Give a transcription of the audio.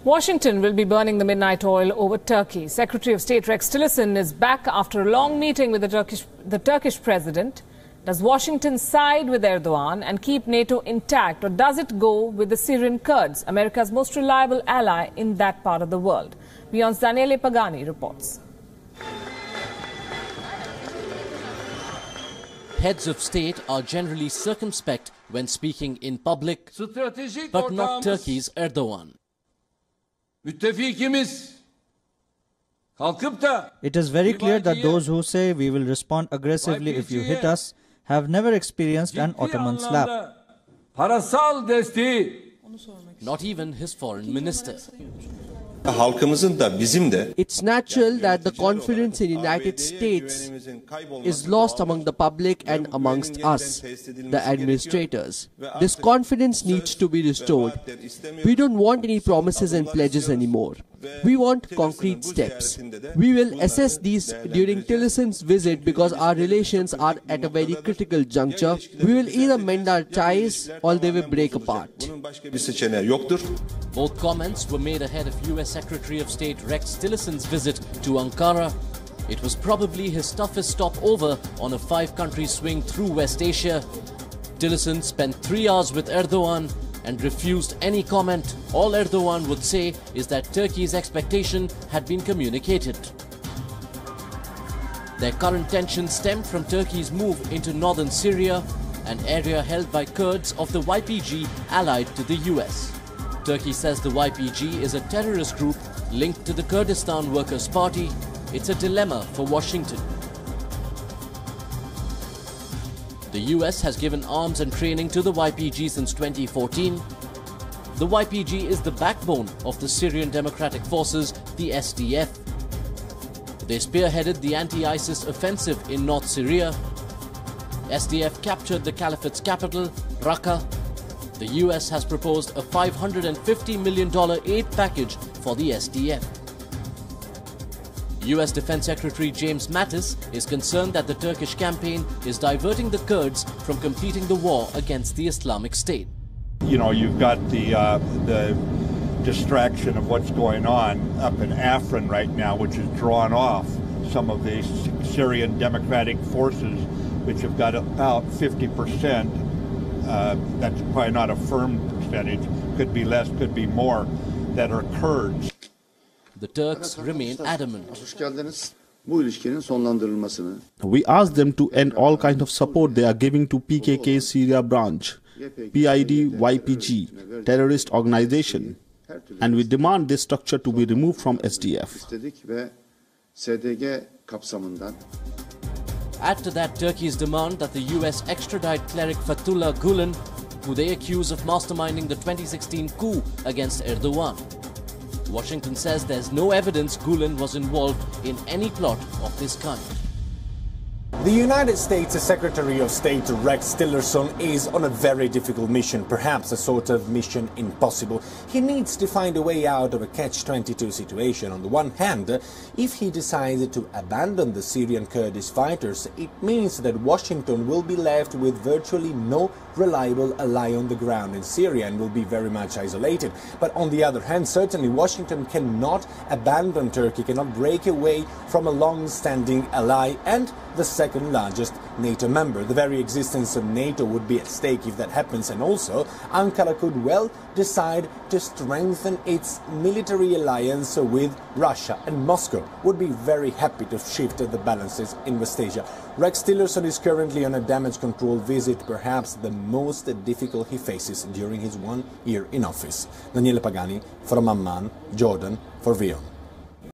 Washington will be burning the midnight oil over Turkey. Secretary of State Rex Tillerson is back after a long meeting with the Turkish president. Does Washington side with Erdogan and keep NATO intact, or does it go with the Syrian Kurds, America's most reliable ally in that part of the world? WION's Daniele Pagani reports. Heads of state are generally circumspect when speaking in public, but not Turkey's Erdogan. It is very clear that those who say we will respond aggressively if you hit us have never experienced an Ottoman slap. Not even his foreign minister. It's natural that the confidence in the United States is lost among the public and amongst us, the administrators. This confidence needs to be restored. We don't want any promises and pledges anymore. We want concrete steps. We will assess these during Tillerson's visit because our relations are at a very critical juncture. We will either mend our ties or they will break apart. Both comments were made ahead of US Secretary of State Rex Tillerson's visit to Ankara. It was probably his toughest stopover on a 5-country swing through West Asia. Tillerson spent 3 hours with Erdogan and refused any comment. All Erdogan would say is that Turkey's expectation had been communicated. Their current tensions stemmed from Turkey's move into northern Syria, an area held by Kurds of the YPG allied to the US. Turkey says the YPG is a terrorist group linked to the Kurdistan Workers' Party. It's a dilemma for Washington. The US has given arms and training to the YPG since 2014. The YPG is the backbone of the Syrian Democratic Forces, the SDF. They spearheaded the anti-ISIS offensive in North Syria. SDF captured the Caliphate's capital, Raqqa. The US has proposed a $550 million aid package for the SDF. US Defense Secretary James Mattis is concerned that the Turkish campaign is diverting the Kurds from completing the war against the Islamic State. You know, you've got the distraction of what's going on up in Afrin right now, which has drawn off some of the Syrian Democratic Forces, which have got about 50%. That's probably not a firm percentage, could be less, could be more, that are Kurds. The Turks remain adamant. We ask them to end all kinds of support they are giving to PKK's Syria branch, PID YPG, terrorist organization, and we demand this structure to be removed from SDF. Add to that Turkey's demand that the US extradite cleric Fethullah Gulen, who they accuse of masterminding the 2016 coup against Erdogan. Washington says there's no evidence Gulen was involved in any plot of this kind. The United States Secretary of State Rex Tillerson is on a very difficult mission, perhaps a sort of mission impossible. He needs to find a way out of a catch-22 situation. On the one hand, if he decides to abandon the Syrian Kurdish fighters, it means that Washington will be left with virtually no reliable ally on the ground in Syria and will be very much isolated. But on the other hand, certainly Washington cannot abandon Turkey, cannot break away from a long-standing ally and the second largest NATO member. The very existence of NATO would be at stake if that happens, and also Ankara could well decide to strengthen its military alliance with Russia, and Moscow would be very happy to shift the balances in West Asia. Rex Tillerson is currently on a damage control visit, perhaps the most difficult he faces during his 1 year in office. Daniele Pagani from Amman, Jordan, for WION.